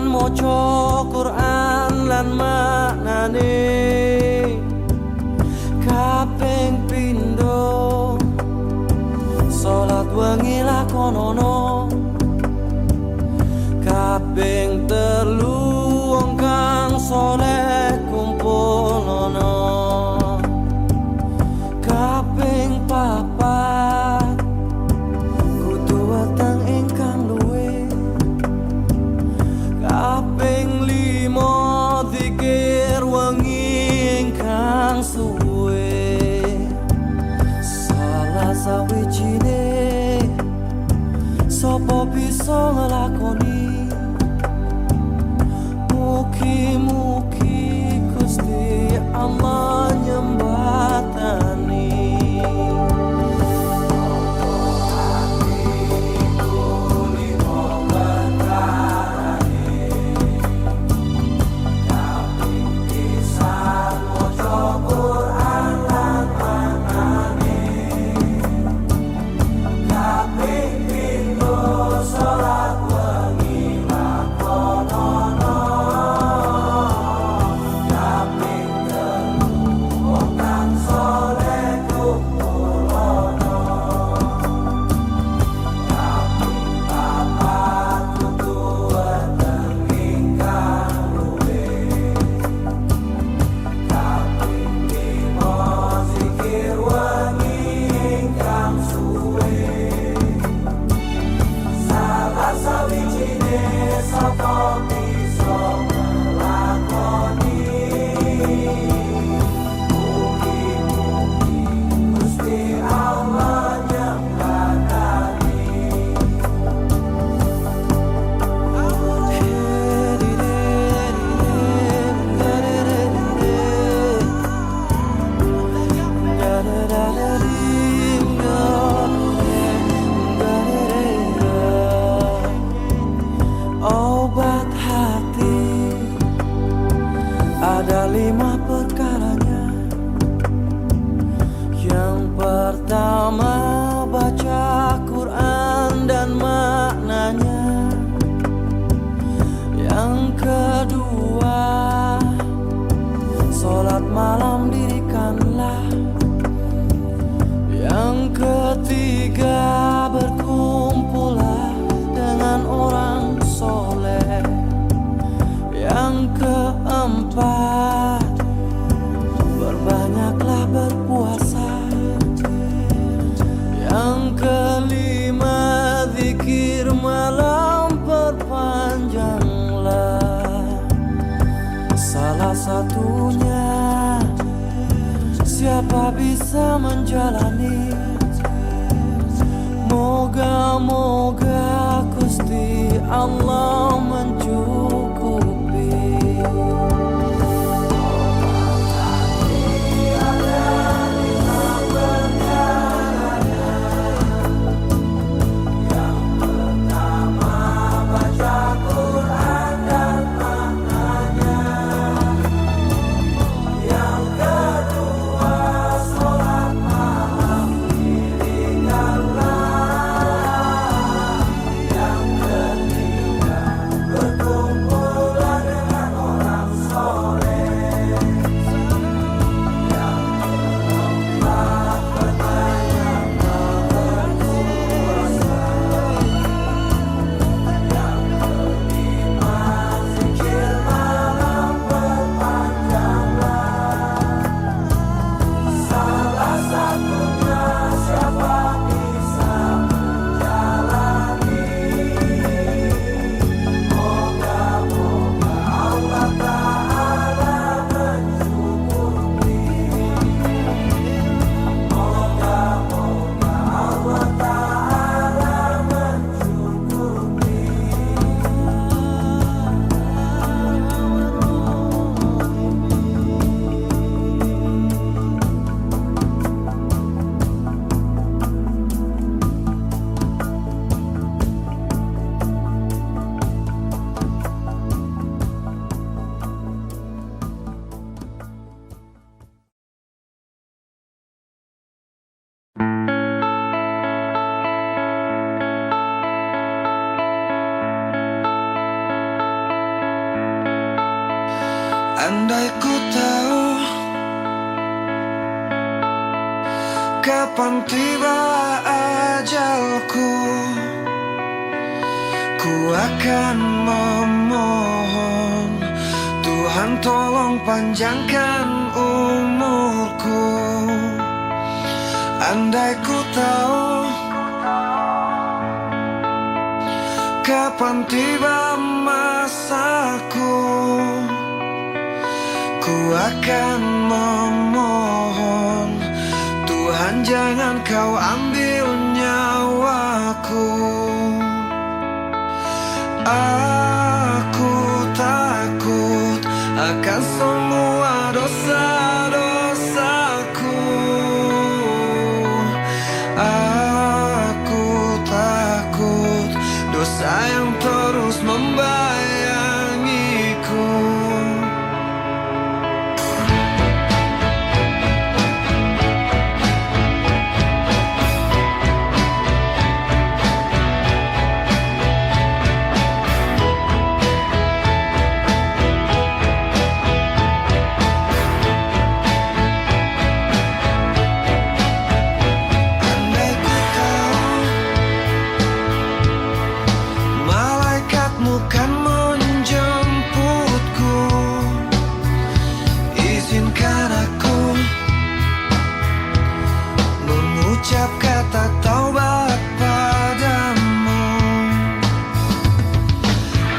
Maca Quran lan maknane kaping pindho salat wengi lakonono kaping telu wong kang saleh kumpulono kaping papat kudu weteng ingkang luwih kaping limo zikir wengi ingkang suwe salah sawijine sapa bisa nglakoni mugi-mugi Gusti Allah nyembatani. Obat hati ada 5 perkaranya. Yang pertama baca Quran dan maknanya. Yang kedua sholat malam dirikanlah. Yang ketiga berkumpullah dengan orang soleh. Yang keempat berbanyaklah berpuasa. Yang kelima zikir malam perpanjanglah. Salah satunya siapa bisa menjalani. Moga-moga Gusti Allah mencukupi. Andai ku tahu kapan tiba ajalku, ku akan memohon Tuhan tolong panjangkan umurku. Andai ku tahu kapan tiba masaku, ku akan memohon Tuhan jangan kau ambil nyawaku. Aku takut akan semua dosa-dosaku. Aku takut dosa yang terus membayangiku. Ucap kata taubat padamu.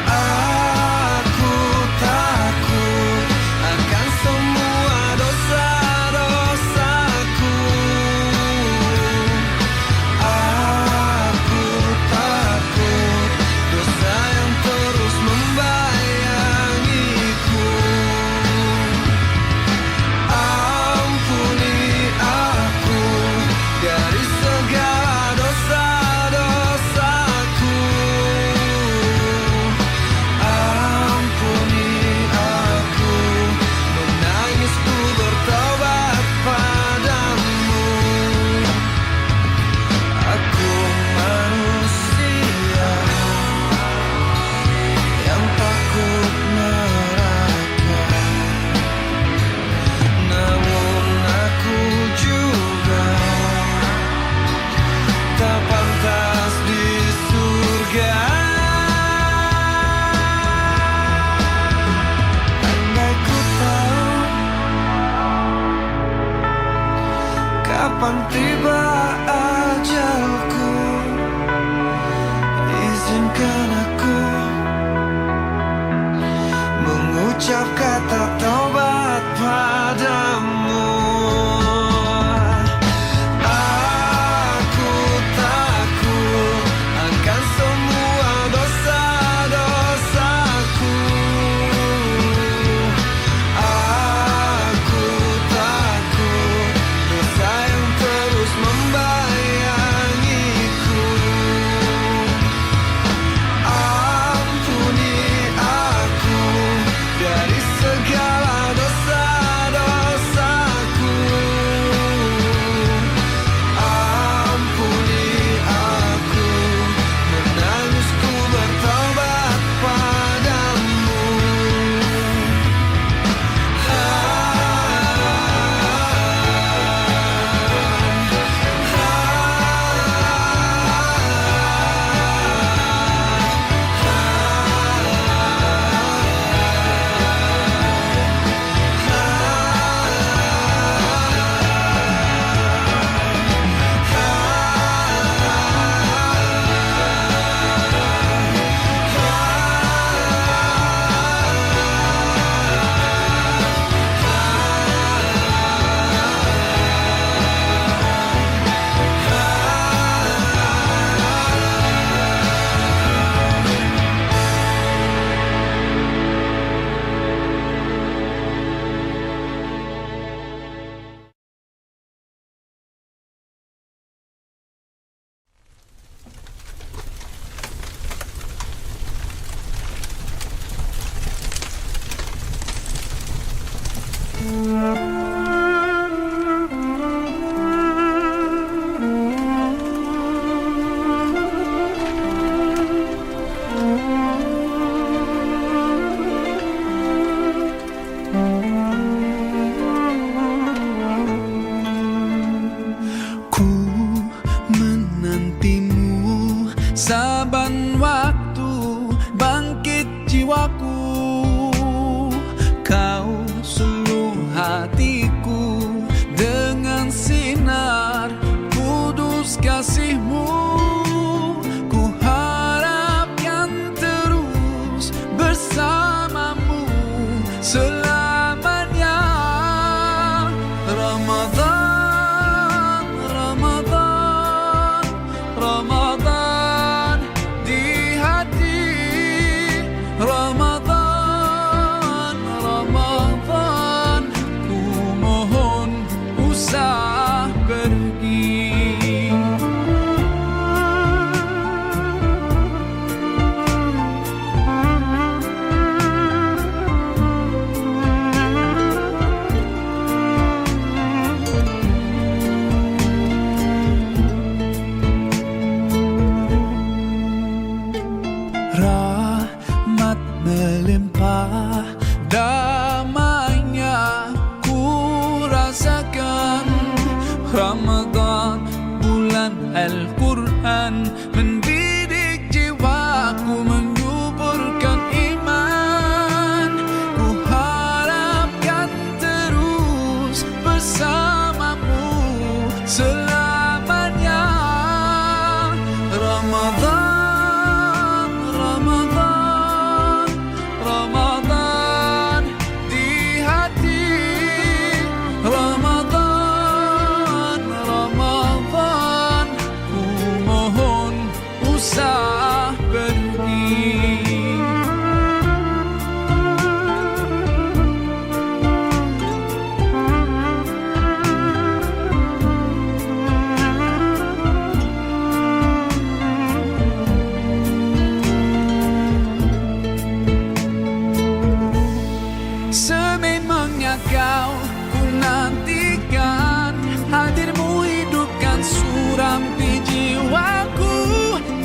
Aku takut akan semua dosa-dosaku. Aku takut dosa yang terus membayangiku. Ampuni aku dari segala dosa-dosaku. Ampuni aku, menangisku bertobat padamu. Aku manusia yang takut neraka, namun aku juga tak pantas di surga. Andai ku tahu kapan tiba ajalku, izinkan aku mengucap kata taubat padamu. Aku takut akan semua dosa-dosaku. Aku takut dosa yang terus membayangiku. Ampuni aku dari segala dosa-dosaku. Ampuni aku, menangisku bertobat padamu. Kapan waktu bangkit jiwaku, kau suluh hatiku dengan sinar kudus kasih-Mu. Ku harapkan terus bersamamu selamanya. Ramadan, Ramadan, Ramadan di hati. Ramadan, Ramadan, ku mohon usah pergi. Rahmat melimpah, damainya ku rasakan. Ramadan, bulan Al-Quran, mendidik jiwaku, menyuburkan iman. Ku harapkan terus bersamamu selamanya. Ramadan, Ramadan, Ramadan di hati. Ramadan, Ramadan, ku mohon usah pergi. Sememangnya kau ku nantikan, hadirmu hidupkan surampi jiwaku.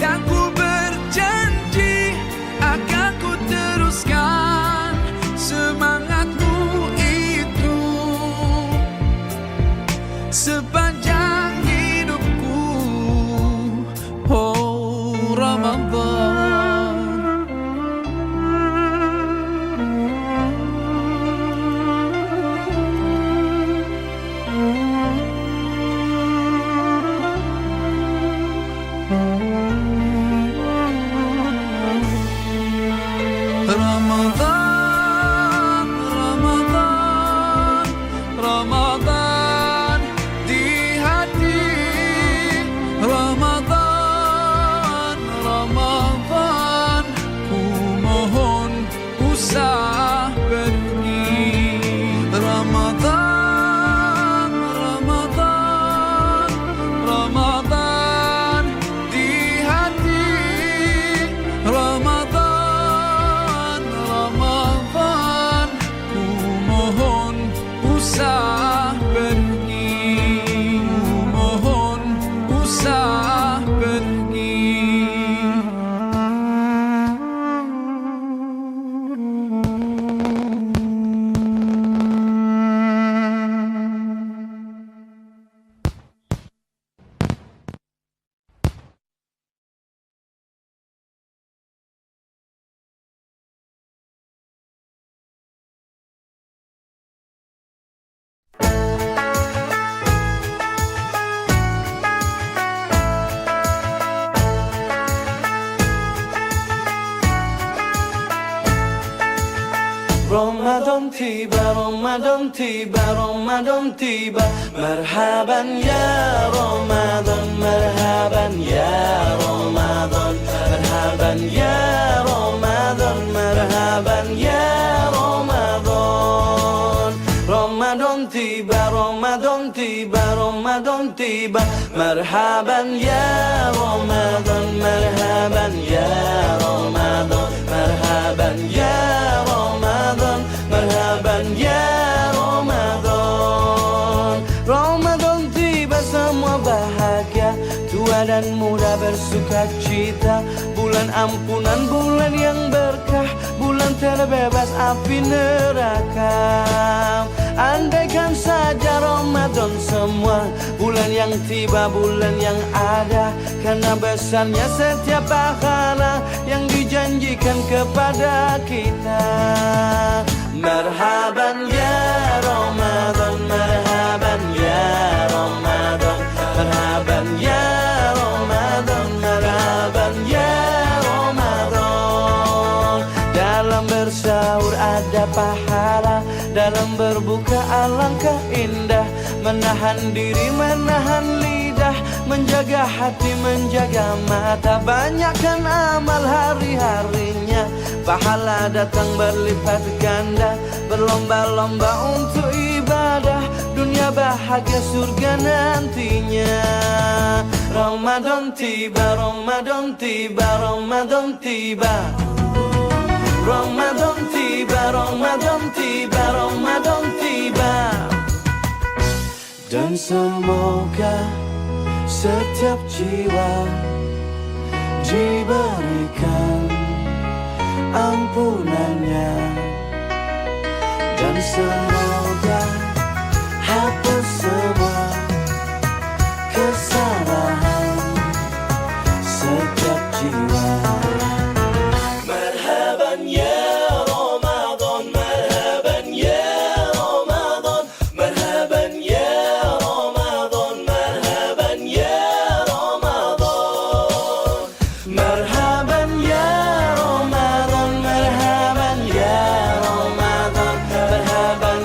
Dan ku berjanji akan ku teruskan semangatmu itu sepanjang hidupku. Oh Ramadan, Ramadan, Ramadan, Ramadan di hati. Ramadan, Ramadan, ku mohon usah pergi. Ramadan, Ramadan, Ramadan di hati. Ramadan, Ramadan, ku mohon usah pergi. Ku mohon usah pergi. Ramadan tiba, Ramadan tiba, Ramadan tiba. Marhaban ya Ramadan, marhaban ya Ramadan, marhaban ya Ramadan, marhaban ya Ramadan. Ramadan tiba, Ramadan tiba, Ramadan tiba. Marhaban ya Ramadan, marhaban ya Ramadan, marhaban ya Ramadan, marhaban ya Ramadan. Ramadan tiba, semua bahagia, tua dan muda bersuka cita. Bulan ampunan, bulan yang berkah, bulan terbebas api neraka. Andaikan saja Ramadan semua, bulan yang tiba, bulan yang ada, karena besarnya setiap pahala yang dijanjikan kepada kita. Marhaban ya Ramadan, marhaban ya Ramadan, marhaban ya Ramadan, marhaban ya Ramadan. Dalam bersahur ada pahala, dalam berbuka alangkah indah. Menahan diri, menahan lidah, menjaga hati, menjaga mata. Banyakkan amal hari-harinya, pahala datang berlipat ganda. Berlomba-lomba untuk ibadah, dunia bahagia surga nantinya. Ramadan tiba, Ramadan tiba, Ramadan tiba. Ramadan tiba, Ramadan tiba, Ramadan tiba. Dan semoga setiap jiwa diberikan ampunannya, dan semoga hapus semua kesalahan setiap jiwa. Marhaban ya Ramadan, marhaban ya Ramadan, marhaban ya Ramadan, marhaban ya Ramadan, marhaban ya Ramadan, marhaban ya Ramadan, marhaban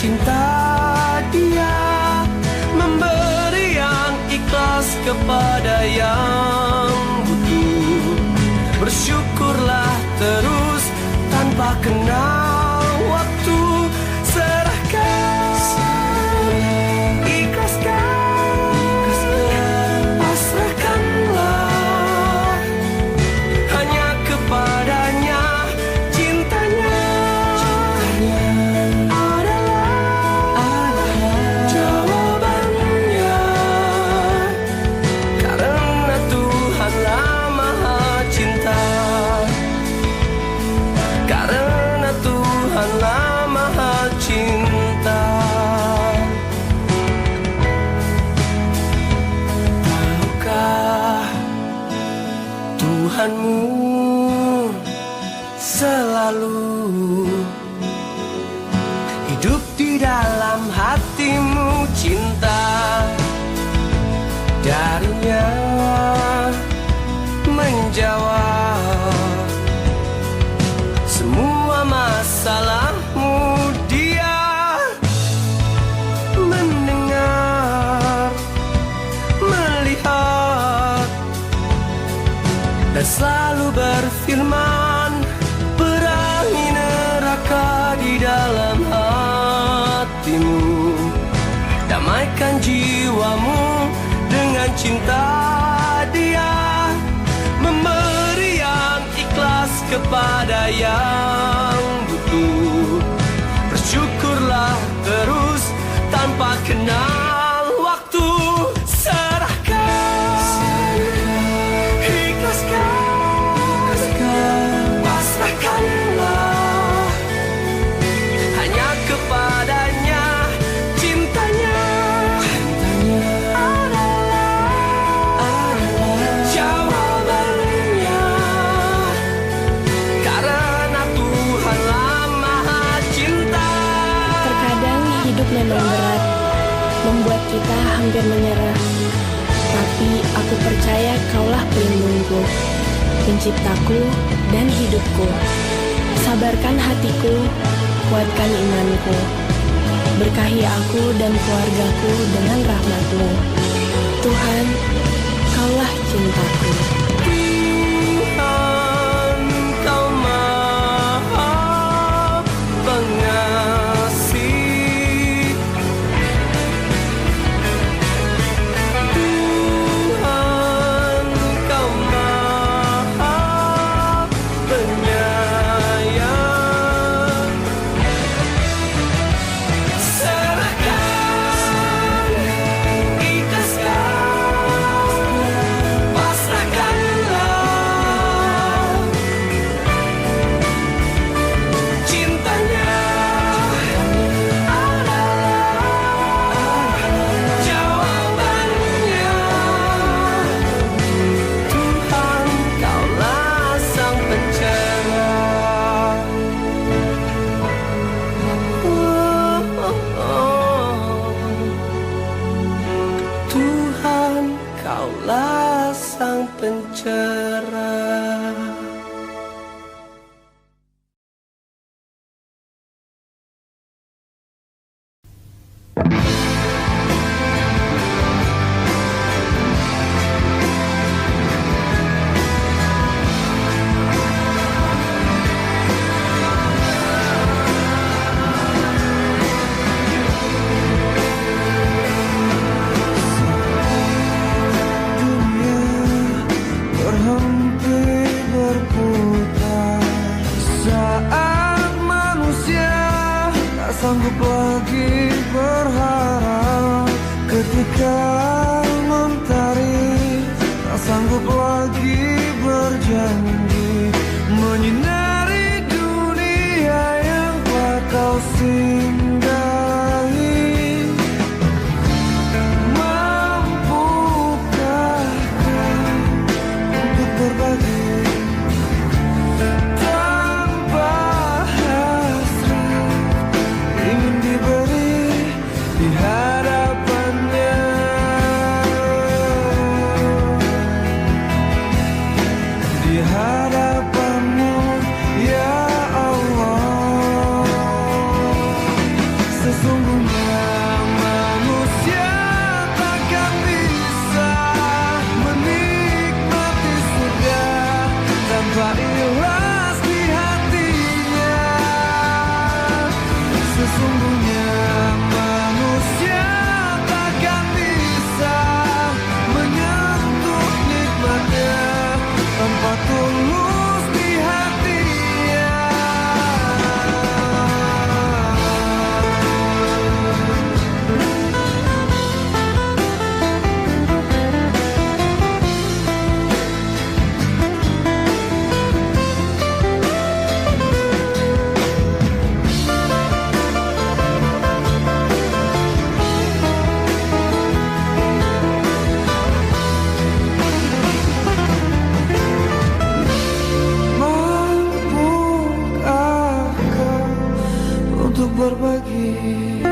cinta dia, memberi yang ikhlas kepada yang butuh. Bersyukurlah terus tanpa kenal waktu. Serahkan, ikhlaskan, pasrahkanlah hanya kepadanya. Cintanya adalah jawabannya, karena Tuhanlah Maha Cinta, karena Tuhanlah Maha Cinta. Tahukah Tuhanmu selalu hidup di dalam hatimu? Cinta darinya menjawab semua masalahmu. Dia mendengar, melihat, dan selalu berfirman, perangi neraka di dalam hatimu, damaikan jiwamu dengan cinta dia, memberi yang ikhlas kepada yang butuh. Bersyukurlah terus tanpa kenal waktu. Serahkan, ikhlaskan, pasrahkanlah hanya kepadanya. Cintanya adalah jawabannya, karena Tuhanlah Maha Cinta. Terkadang hidup memang berat, membuat kita hampir menyerah. Tapi aku percaya Kaulah pelindungku, penciptaku dan hidupku. Sabarkan hatiku, kuatkan imanku. Berkahi aku dan keluargaku dengan rahmat-Mu. Tuhan, Kaulah cintaku. Tuhan, Kau Maha Pengasih. Tuhan, Kau Maha Penyayang. Serahkan, ikhlaskan, pasrahkanlah cintanya adalah jawabannya. Tuhan, Kaulah Sang Pencerah. Tuhan, Kaulah Sang Pencerah. Berhenti berputar saat manusia tak sanggup lagi berharap, ketika mentari tak sanggup lagi berjanji menyinari dunia yang telah kau singgahi. Mampukah kau untuk berbagi tanpa hasrat, ingin diberi di hadapannya. Di hadapanmu ya Allah. untuk berbagi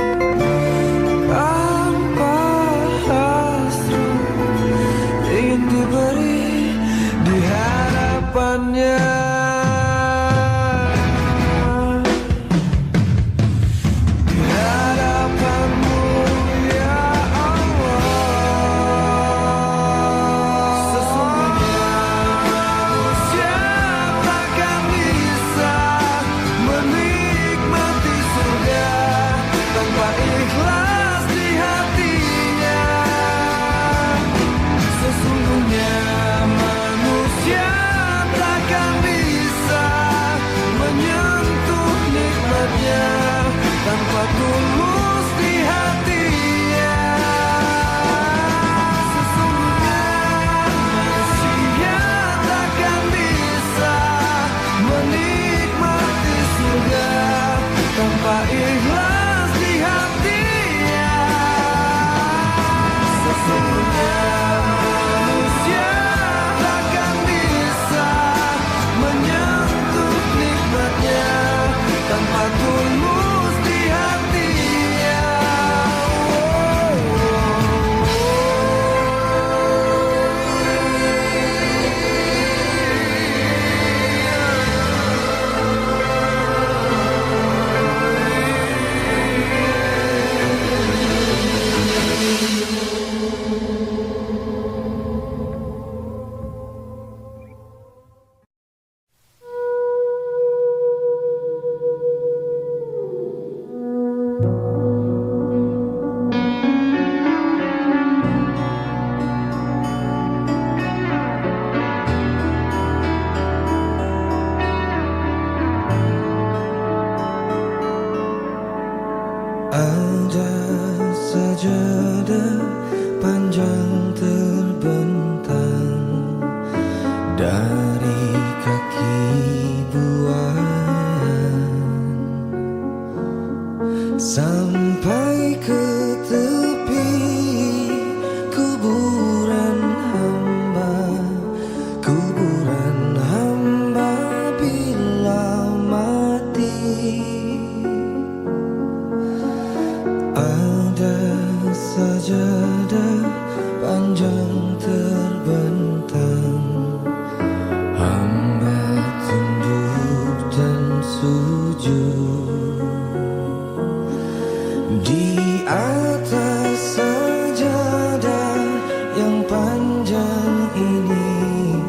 tanpa hasrat, ingin diberi di hadapannya. Tanpa tulus di hatinya, sesungguhnya manusia takkan bisa menikmati surga tanpa ikhlas di hatinya. Sesungguhnya manusia takkan bisa menyentuh nikmatnya tanpa tulus. Ada sajadah panjang terbentang dari kaki buayan sampai ke tepi kuburan hamba bila mati. Ada sajadah panjang terbentang, hamba tunduk dan sujud di atas sajadah yang panjang ini,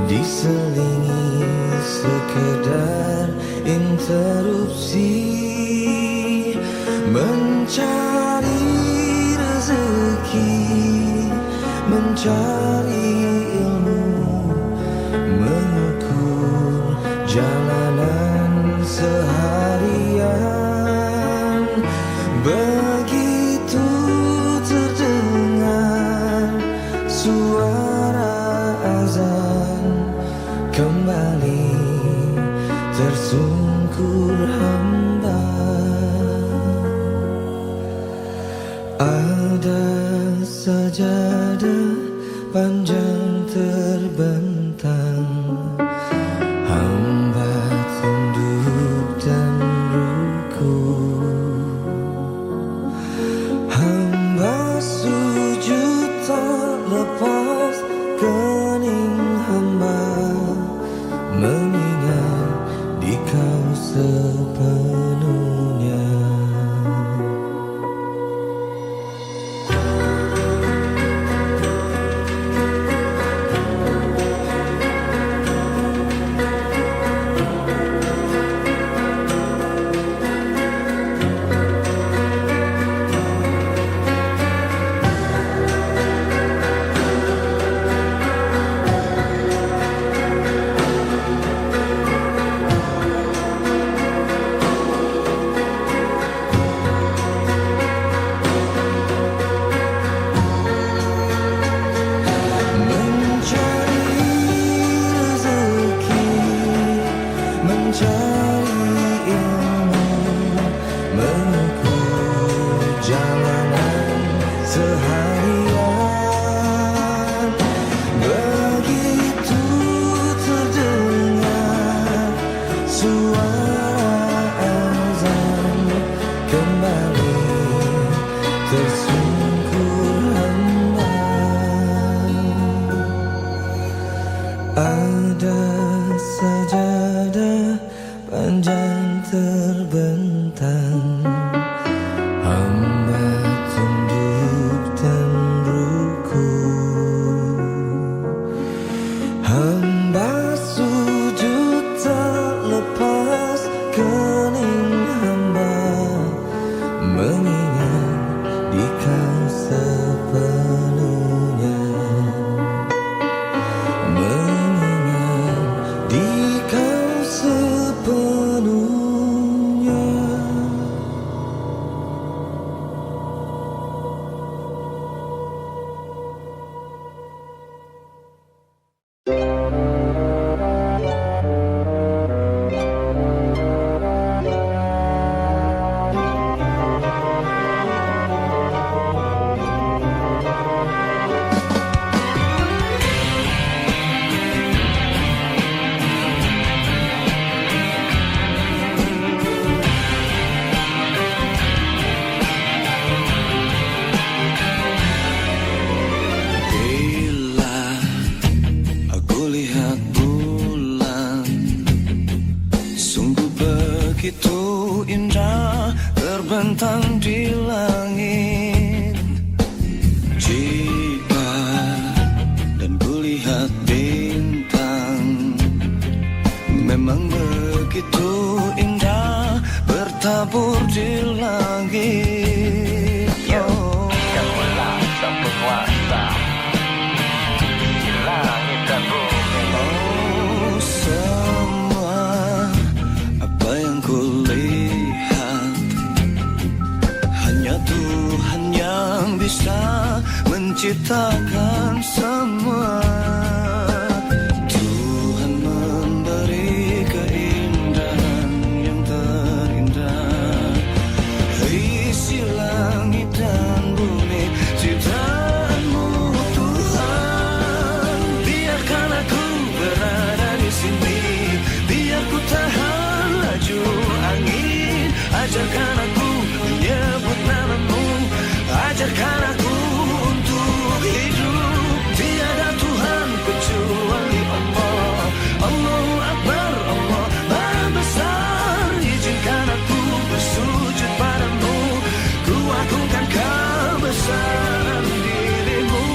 diselingi sekedar interupsi mencari rezeki, mencari ilmu, mengukur jalanan seharian. Begitu terdengar suara azan, kembali tersungkur hamba. Ada sajadah panjang terbentang, hamba tunduk dan rukuk, hamba sujud tak lepas kening hamba, mengingat di kau sepenuhnya. terbentang di langit. Jika dan kulihat bintang, memang begitu indah bertabur di langit. Oh, yang melata penguasa di langit dan bumi. Oh, semua apa yang kulihat hanya Tuhan yang bisa menciptakan semua. Tuhan memberi keindahan yang terindah. Isi langit dan bumi ciptaanmu Tuhan. Biarkan aku berada di sini, biar ku tahan laju angin. Ajarkan aku menyebut namamu, ajarkan aku untuk hidup. Tiada Tuhan kecuali Allah. Allahu Akbar, Allah Maha Besar. Izinkan aku bersujud padamu, ku agungkan kebesaran dirimu.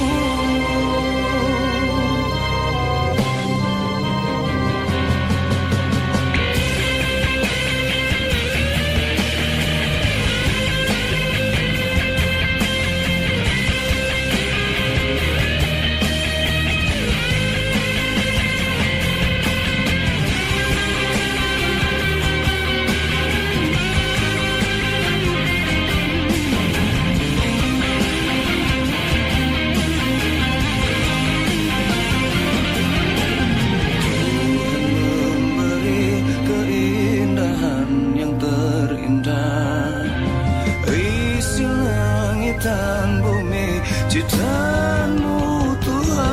Memberi keindahan yang terindah. Isi langit dan bumi ciptaanmu Tuhan.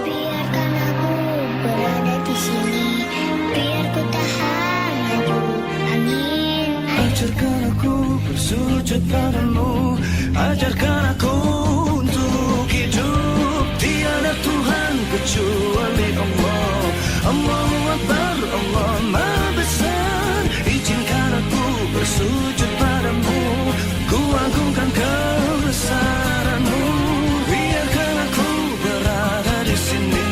Biarkan aku berada di sini, biar ku tahan laju angin. Ajarkan aku bersujud padamu, ajarkan aku untuk hidup. Tiada Tuhan kecuali Allah. Allahu Akbar, Allah Maha Besar. Izinkan aku bersujud padamu, ku agungkan kebesaranmu. Biarkan aku berada di sini,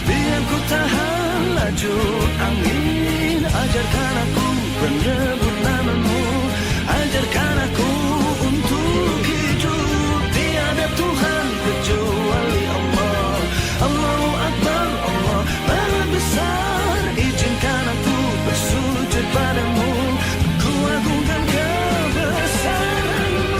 biar ku tahan laju angin. Ajarkan aku menyebut namamu, ajarkan aku untuk hidup. Tiada Tuhan kecuali Allah. Allahu Akbar, Allah Maha Besar. Izinkan aku bersujud padamu, ku agungkan kebesaranmu.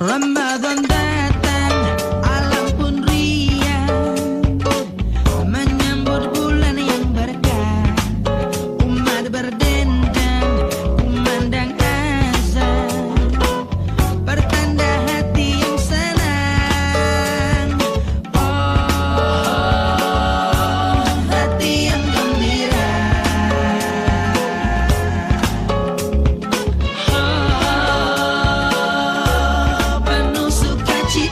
Ramadan datang, alam pun riang, menyambut bulan yang berkah. Umat berdendang, kumandang azan, pertanda hati yang senang. Oh, hati yang gembira. Penuh sukacita.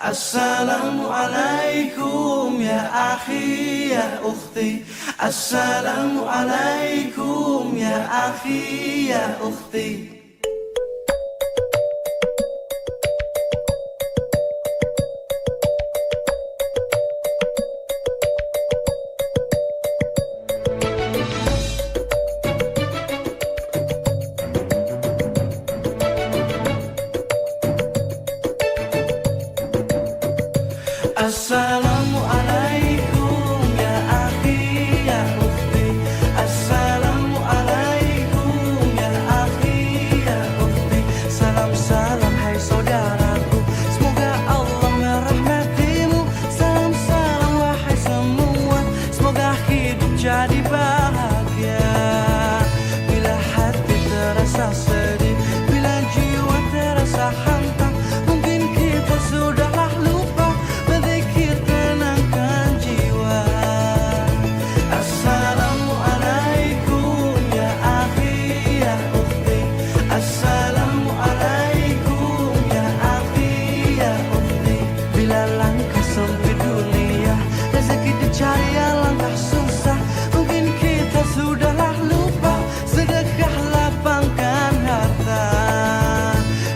Assalamualaikum ya akhi ya ukhti. Assalamualaikum ya akhi ya ukhti. Assalamualaikum ya akhi ya ukhti. Assalamualaikum ya akhi ya ukhti. Salam salam hai saudaraku, semoga Allah merahmatimu. Salam salam wahai semua, semoga hidup jadi bahagia. Bila hati terasa sedih, bila jiwa terasa hantam, mungkin kita sudahlah lupa berzikir tenangkan jiwa. Assalamualaikum ya akhi ya ukhti. Assalamualaikum ya akhi ya ukhti. Bila langkah sempit dunia, rezeki dicari alangkah susah, mungkin kita sudahlah lupa sedekah lapangkan harta.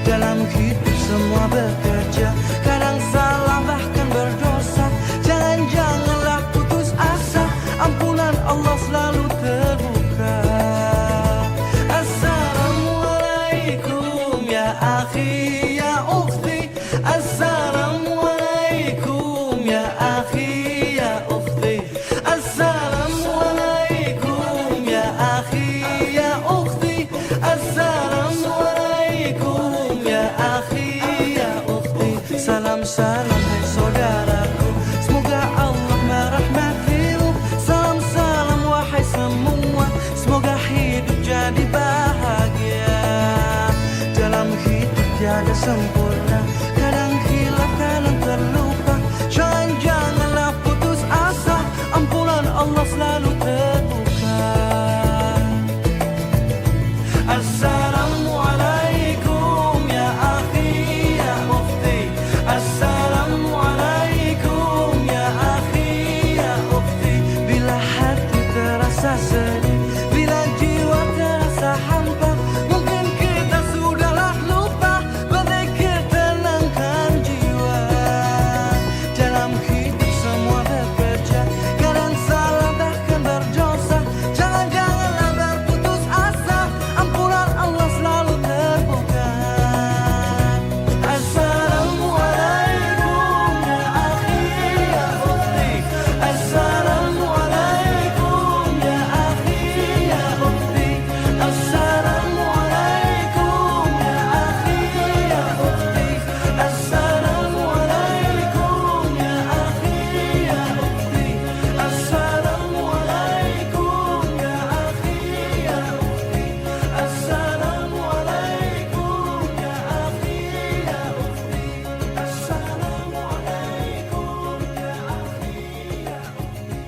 Dalam hidup semua bekerja, kadang salah bahkan berdosa. Jangan-janganlah putus asa, ampunan Allah selalu terbuka. Assalamualaikum ya akhi ya ukhti. Assalamualaikum ya akhi ya ukhti. Assalamualaikum ya akhi ya ukhti. Assalamualaikum ya akhi ya ukhti. Salam salam hai saudaraku, semoga Allah merahmatimu. Salam salam wahai semua, semoga hidup jadi bahagia. Dalam hidup tiada sempurna, kadang hilaf kadang terlupa. Jangan-janganlah putus asa, ampunan Allah selalu terbuka. Assalamualaikum ya akhi ya ukhti. Assalamualaikum ya akhi ya ukhti. Bila hati terasa sedih, bila jiwa terasa hampa, mungkin kita sudahlah lupa berzikir tenangkan jiwa. Dalam hidup semua bekerja, kadang salah bahkan berdosa. Jangan-janganlah berputus asa, ampunan Allah selalu terbuka. Assalamualaikum ya akhi ya ukhti. Assalamualaikum ya akhi ya ukhti. Assalamualaikum ya akhi ya ukhti. Assalamualaikum ya akhi ya ukhti. Assalamualaikum ya akhi ya ukhti. Assalamualaikum ya akhi ya ukhti. Assalamualaikum ya akhi ya ukhti.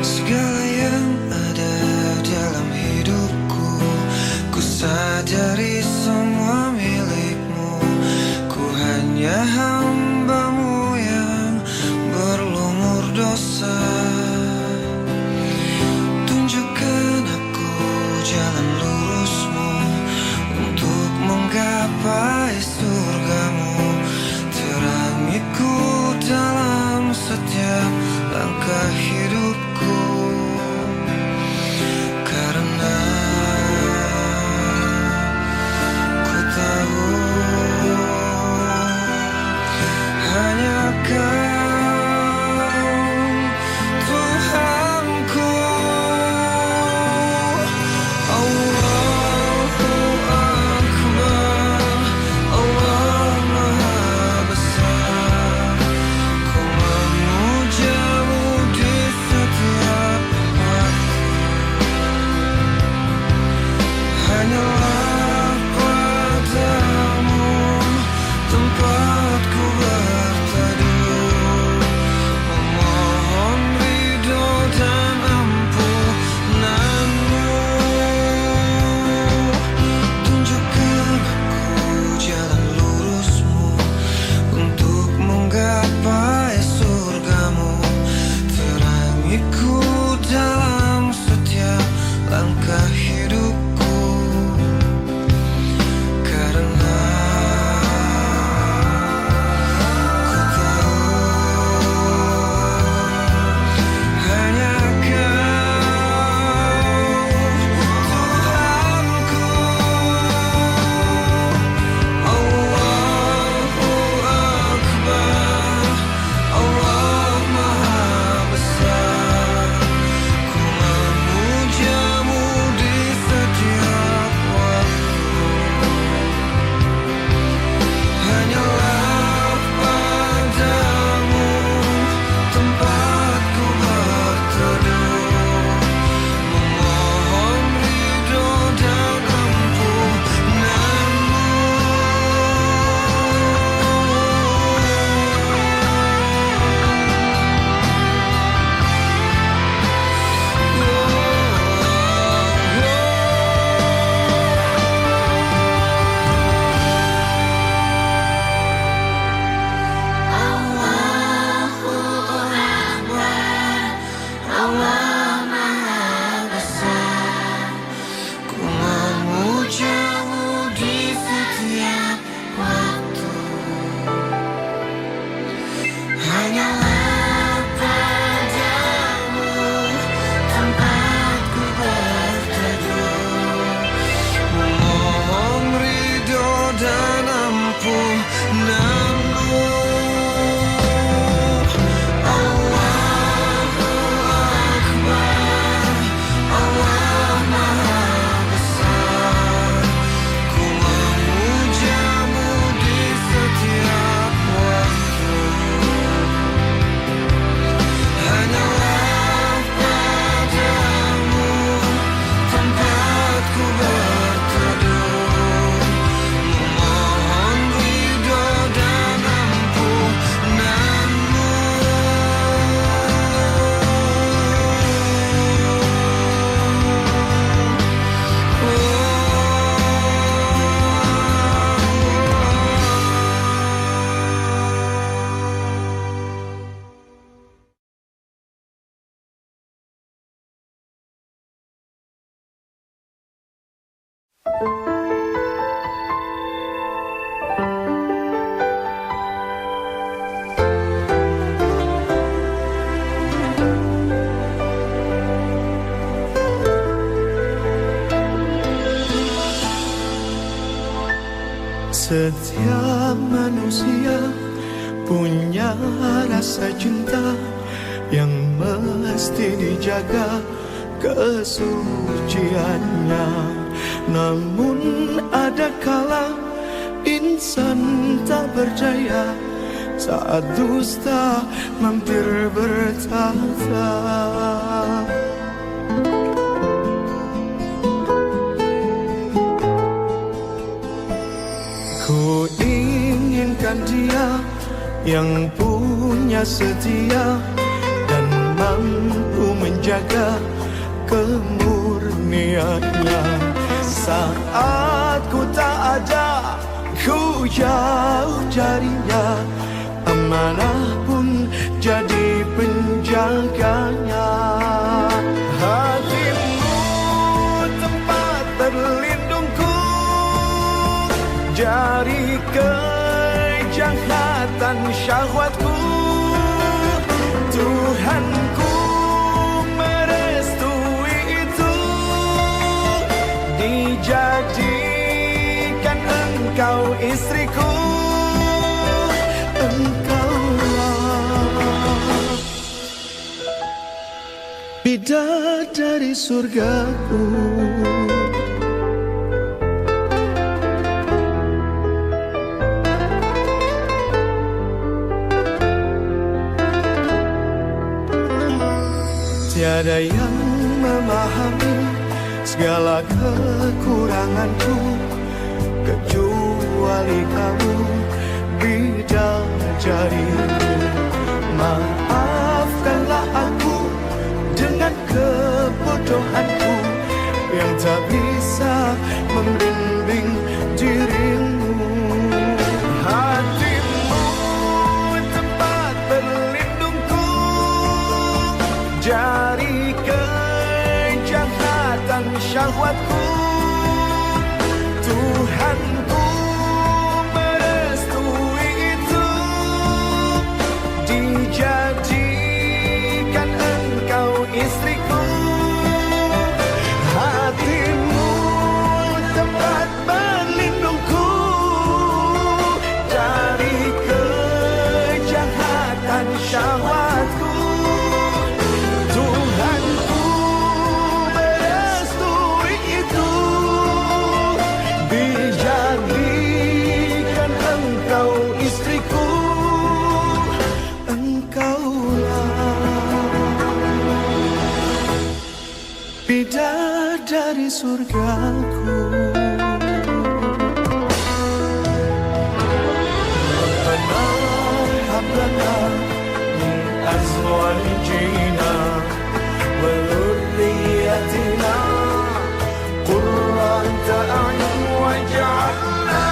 Segala yang ada dalam hidupku, ku sadari semua milikmu. Ku hanya hambamu yang berlumur dosa. Tunjukkan aku jalan lurusmu untuk menggapai surgamu. Terangiku dalam setiap langkah hidupku. Karena Setiap manusia punya rasa cinta yang mesti dijaga kesuciannya. Namun ada kala insan tak berdaya saat dusta mampir bertata. Ku inginkan dia yang punya setia dan mampu menjaga kemurniannya. Saat ku tak ada, ku jauh carinya, amanah pun jadi penjaganya. Hatimu tempat berlindungku dari kejahatan syahwatku. Tuhanku merestui itu, dijadikan engkau istriku. Engkaulah bidadari surgaku. Tiada yang memahami segala kekuranganku kecuali kamu, bidadariku. Maafkanlah aku dengan kebodohanku yang tak bisa membimbing dirimu. Hatimu tempat berlindungku dari kejahatan syahwatku. Tuhanku merestui itu, dijadikan engkau istriku. Hatimu tempat berlindungku dari kejahatan syahwatku. Tuhanku merestui itu, dijadikan engkau istriku. Engkaulah bidadari surgaku. Rabbana hab lana min azwajina wa dhurriyyatina qurrata a'yun waj'alna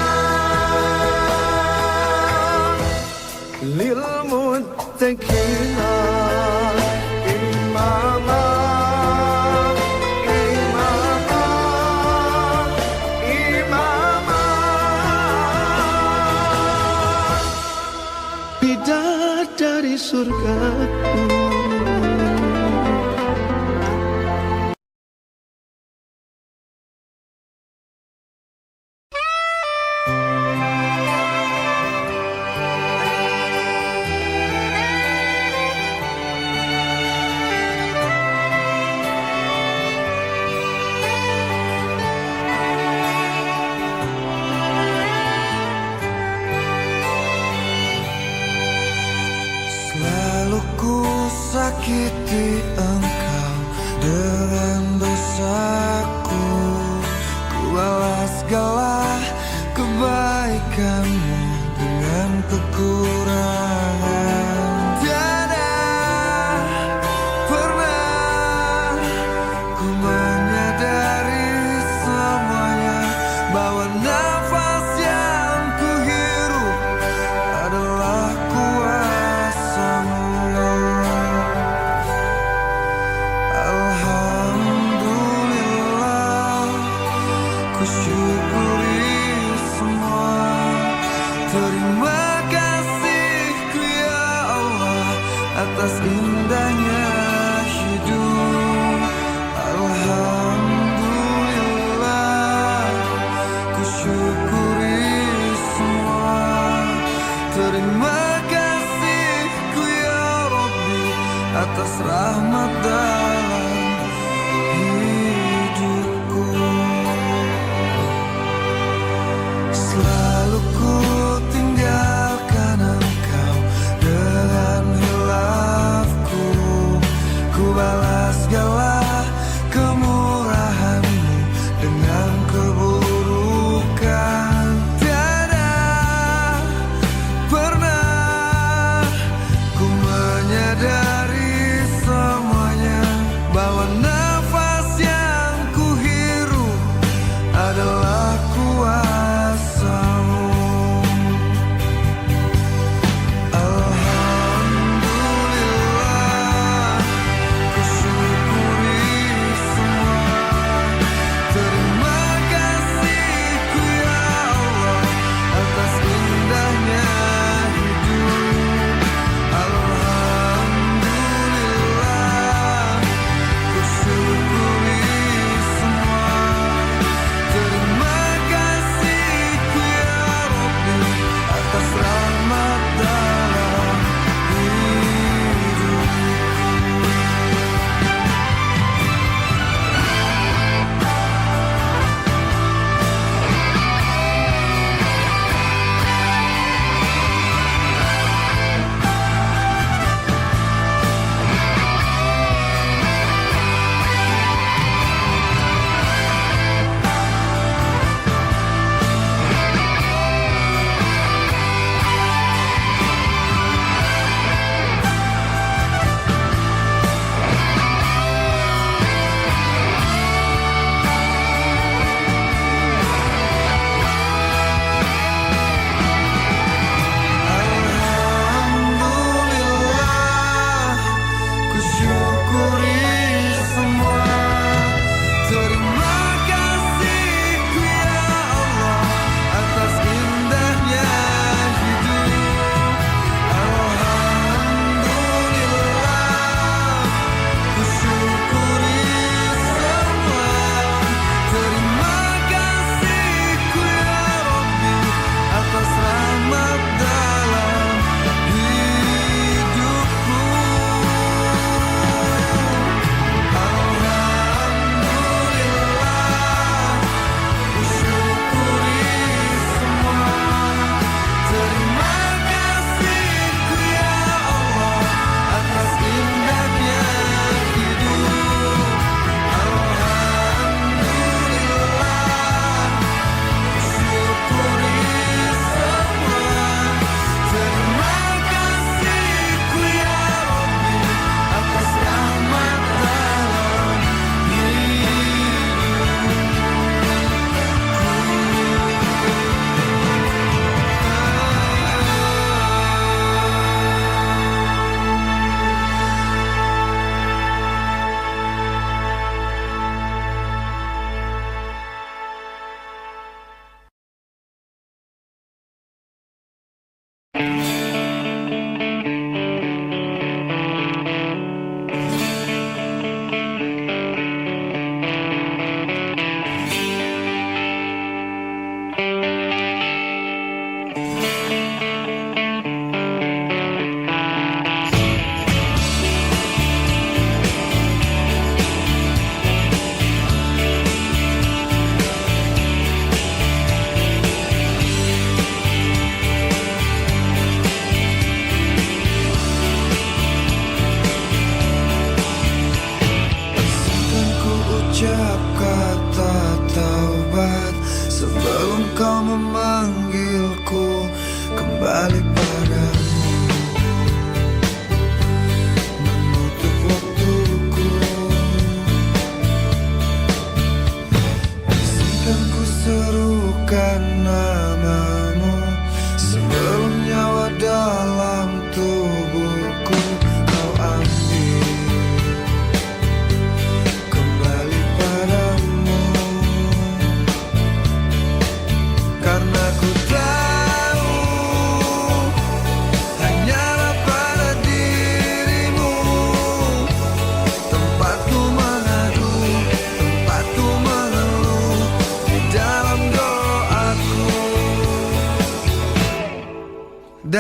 lil muttaqina imama. Bidadari surgaku. Selalu ku sakiti engkau dengan dosaku, ku balas segala kebaikanmu dengan kekurangan. Tiada pernah ku menyadari semuanya, bahwa nafas yang ku hirup adalah kuasamu. ku syukuri semua. Terima kasihku ya Allah atas indahnya hidup. Alhamdulillah, ku syukuri semua. Terima kasihku ya Rabbi atas rahmat dalam hidupku.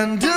dan